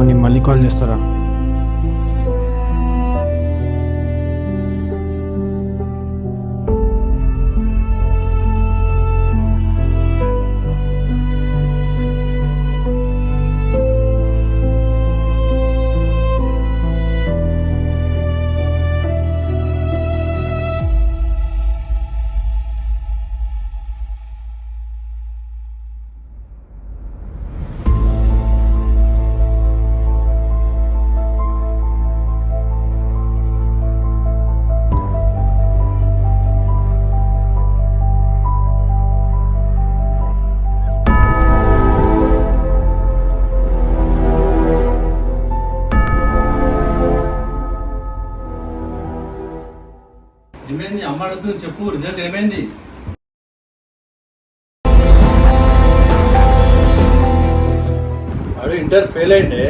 నేను మళ్ళీ కాల్ చేస్తారా? ఏమైంది? అమ్మ అడుగుతుంది, చెప్పు. రిజల్ట్ ఏమైంది? వాడు ఇంటర్ ఫెయిల్ అయిండే.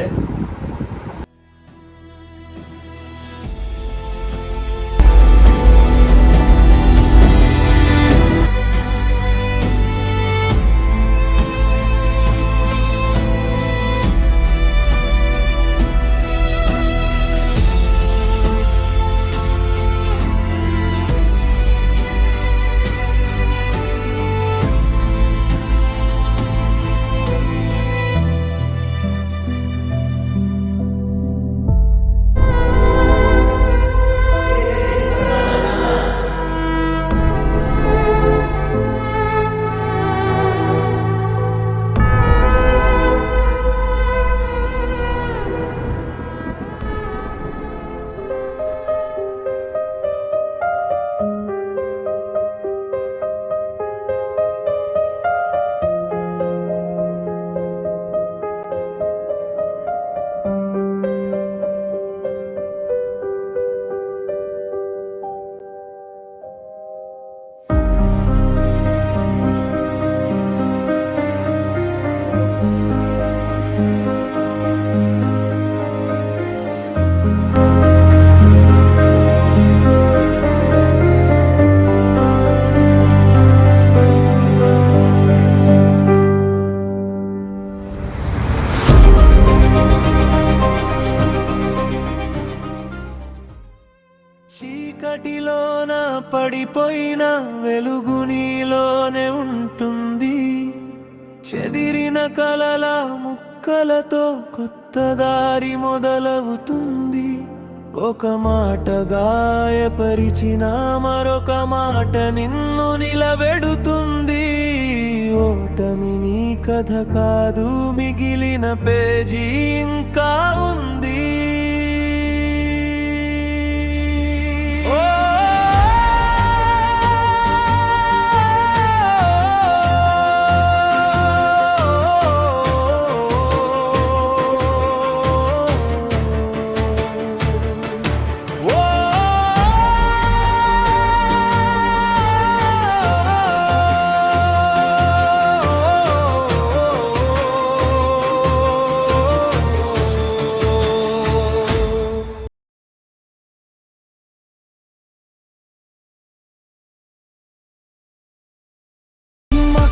చీకటిలోన పడిపోయిన వెలుగు నీలోనే ఉంటుంది. చెదిరిన కలల ముక్కలతో కొత్త దారి మొదలవుతుంది. ఒక మాట గాయపరిచిన మరొక మాట నిన్ను నిలబెడుతుంది. ఓటమి నీ కథ కాదు, మిగిలిన పేజీ ఇంకా ఉంది.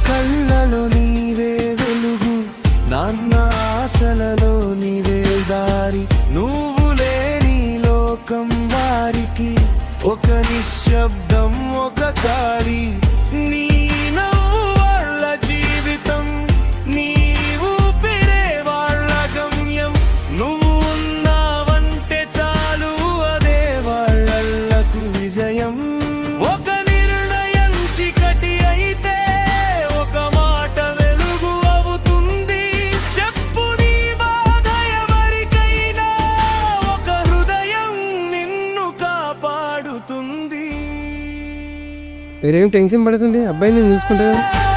కళ్ళలో నీవే వెలుగు, నాన్న ఆశలలో నీవే దారి. నువ్వు లేని లోకం వారికి ఒక నిశ్శబ్దం, ఒక గాలి. నీ నవ్వు వాళ్ళ జీవితం, నీ ఊపిరే వాళ్ళ గమ్యం. నువ్వు ఉన్నావంటే చాలు, అదే వాళ్ళకు విజయం. ఒక నిర్ణయం చీకటి అయితే ఒక మాట వెలుగు అవుతుంది. చెప్పు నీ బాధ ఎవరికైనా, ఒక హృదయం నిన్ను కాపాడుతుంది. మీరేం టెన్షన్ పడుతుంది, అబ్బాయి నేను చూసుకుంటా.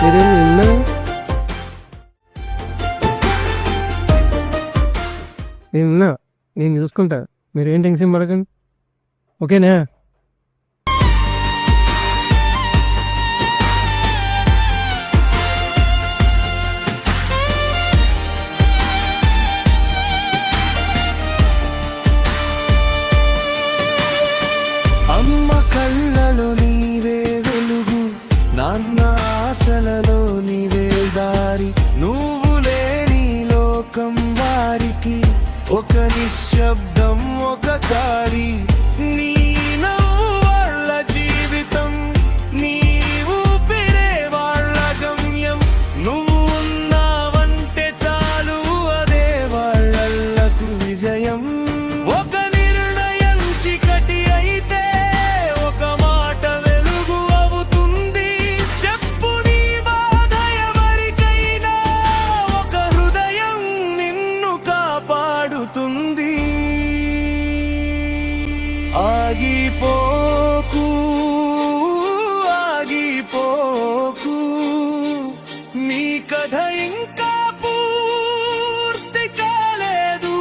మీరేం విన్నా? నేను చూసుకుంటా, మీరేం టెన్షన్ పడకండి, ఓకేనా? అమ్మ కళ్ళలో నీవే వెలుగు, నాన్న ఆశలలో నీవే దారి. నువ్వు లేని లోకం వారికి ఒక నిశ్శబ్దం ఒక గాలి నీ నవ్వు వాళ్ళ జీవితం నీ ఊపిరే వాళ్ళ గమ్యం నువ్వు ఉన్నావంటే చాలు అదే వాళ్ళకు విజయం ఒక నిర్ణయం చీకటి అయితే ఒక మాట వెలుగు అవుతుంది చెప్పు నీ బాధ ఎవరికైనా ఒక హృదయం నిన్ను కాపాడుతుంది ఆగిపోకు ఆగిపోకు నీ కథ ఇంకా పూర్తి కాలేదు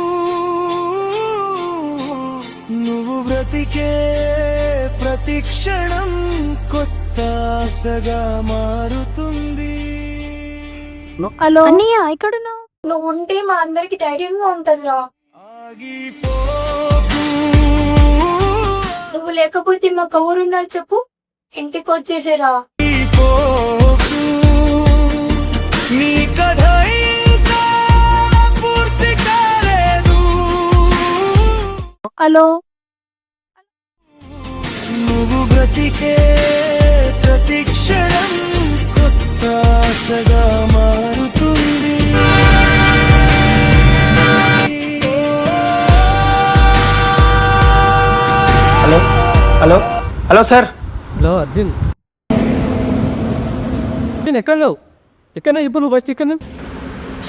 నువ్వు బ్రతికే ప్రతి క్షణం కొత్త ఆశగా మారుతుంది హలో అన్నయ్య ఎక్కడున్నావు? నువ్వు ఉంటే మా అందరికి ధైర్యంగా ఉంటదిరా. ఆగిపోకు నువ్వు లేకపోతే మాకు ఎవరున్నారు చెప్పు? ఇంటికి వచ్చేసేరా. ఆగిపోకు నీ కథ ఇంకా పూర్తి కాలేదు హలో నువ్వు బ్రతికే ప్రతి క్షణం కొత్త ఆశగా మారుతుంది hello hello hello sir hello Arjun, నేను ఎక్కడ లేవు. ఎక్కడ ఇప్పుడు నువ్వు ఫస్ట్ ఇక్కడ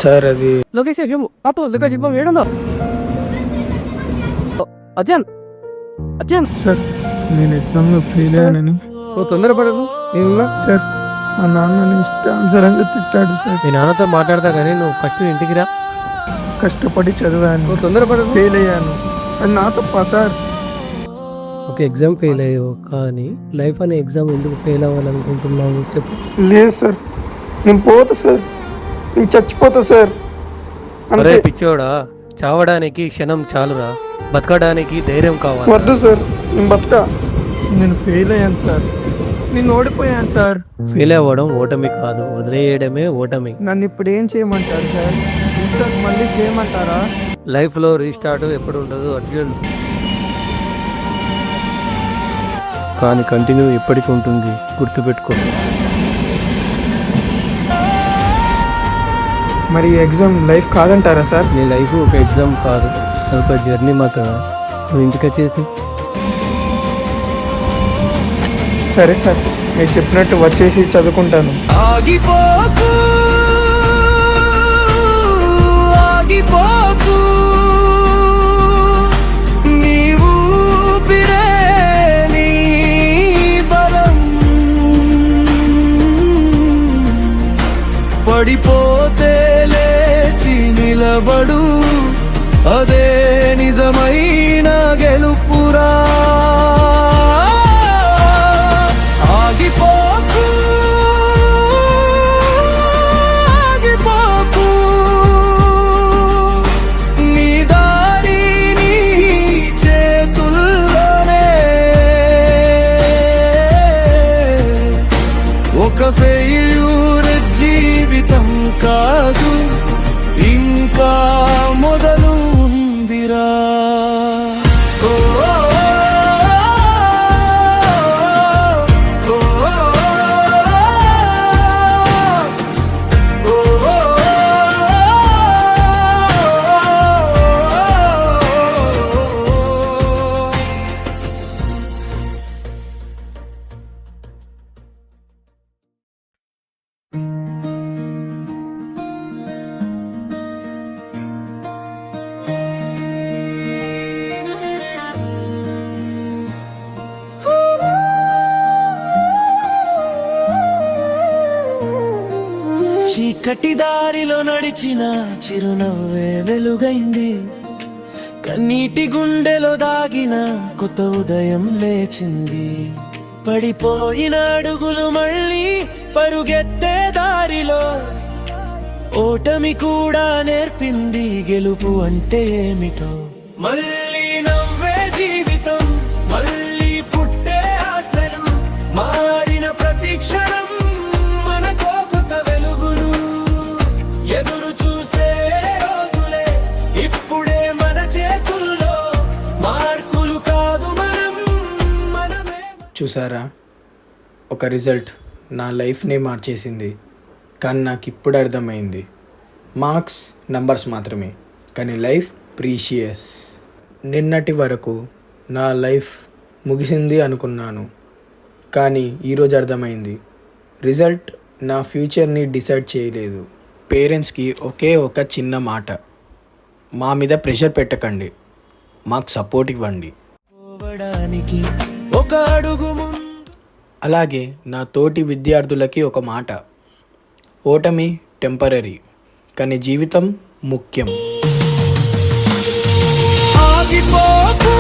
సార్ అది లొకేషన్ ఏమో అప్పు లొకేషన్ ఇవ్వ ఏడుందో. అర్జున్ అర్జున్ సార్ నేను ఎగ్జామ్లో ఫెయిల్ అయ్యానని నువ్వు తొందరపడను, నేనున్నా. సార్ మా నాన్న ఇష్టానుసారంగా తిట్టాడు సార్. మీ నాన్నతో మాట్లాడతా కానీ నువ్వు ఫస్ట్ ఇంటికి రా. కష్టపడి చదివాను, నువ్వు తొందరపడను. ఫెయిల్ అయ్యాను. అది నా తప్ప సార్? ఒక ఎగ్జామ్ ఫెయిల్ అయ్యావు కానీ లైఫ్ అనే ఎగ్జామ్ ఎందుకు ఫెయిల్ అవ్వాలనుకుంటున్నావు చెప్పు. లేదు సార్, నేను పోతా సార్, నేను చచ్చిపోతా సార్. అరే అంతే. పిచ్చోడా, చావడానికి క్షణం చాలురా, బతకడానికి ధైర్యం కావాలి. వద్దు సార్, నేను బతక. నేను ఫెయిల్ అయ్యాను సార్, నేను ఓడిపోయాను సార్. ఫెయిల్ అవ్వడం ఓటమి కాదు, వదిలేయడమే ఓటమి. నన్ను ఇప్పుడు ఏం చేయమంటారు సార్? రీస్టార్ట్ మళ్ళీ చేయమంటారా? లైఫ్లో రీస్టార్ట్ ఎప్పుడు ఉండదు అర్జున్, కానీ కంటిన్యూ ఎప్పటికీ ఉంటుంది, గుర్తుపెట్టుకో. మరి ఈ ఎగ్జామ్ లైఫ్ కాదంటారా సార్? నీ లైఫ్ ఒక ఎగ్జామ్ కాదు, ఒక జర్నీ మాత్రమే. నువ్వు ఇంటికి వచ్చేసి సరే సార్, మీరు చెప్పినట్టు వచ్చేసి చదువుకుంటాను. ఆగిపోకు ఆగిపోకు నీ ఊపిరే నీ బలం పడిపోతే లేచి నిలబడు అదే నిజమైన గెలుపురా ఆగిపోకు ఆగిపోకు నీ దారి నీ చేతుల్లోనే ఒక ఫెయిల్యూర్ జీవితం కాదు ఇంకా మొదలు ఉందిరా ఓ చీకటి దారిలో నడిచిన చిరునవ్వే వెలుగైంది కన్నీటి గుండెలో దాగిన కొత్త ఉదయం లేచింది పడిపోయిన అడుగులు మళ్ళీ పరుగెత్తే దారిలో ఓటమి కూడా నేర్పింది గెలుపు అంటే ఏమిటో మళ్ళీ నవ్వే జీవితం మళ్ళీ పుట్టే ఆశలు మారిన ప్రతి క్షణం మనతో కొత్త వెలుగులు ఎదురు చూసే రోజులే ఇప్పుడే మన చూసారా, ఒక రిజల్ట్ నా లైఫ్నే మార్చేసింది. కానీ నాకు ఇప్పుడు అర్థమైంది, మార్క్స్ నంబర్స్ మాత్రమే, కానీ లైఫ్ ప్రీషియస్. నిన్నటి వరకు నా లైఫ్ ముగిసింది అనుకున్నాను, కానీ ఈరోజు అర్థమైంది, రిజల్ట్ నా ఫ్యూచర్ని డిసైడ్ చేయలేదు. పేరెంట్స్కి ఒకే ఒక చిన్న మాట, మా మీద ప్రెషర్ పెట్టకండి, మాకు సపోర్ట్ ఇవ్వండి. పోవడానికి ఒక అడుగు అలాగే నా తోటి విద్యార్థులకి ఒక మాట, ఓటమి టెంపరరీ, కానీ జీవితం ముఖ్యం. ఆగిపోకు,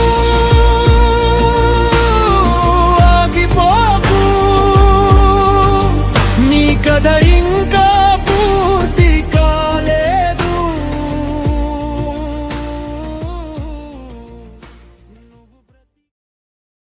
ఆగిపోకు, నీ కథ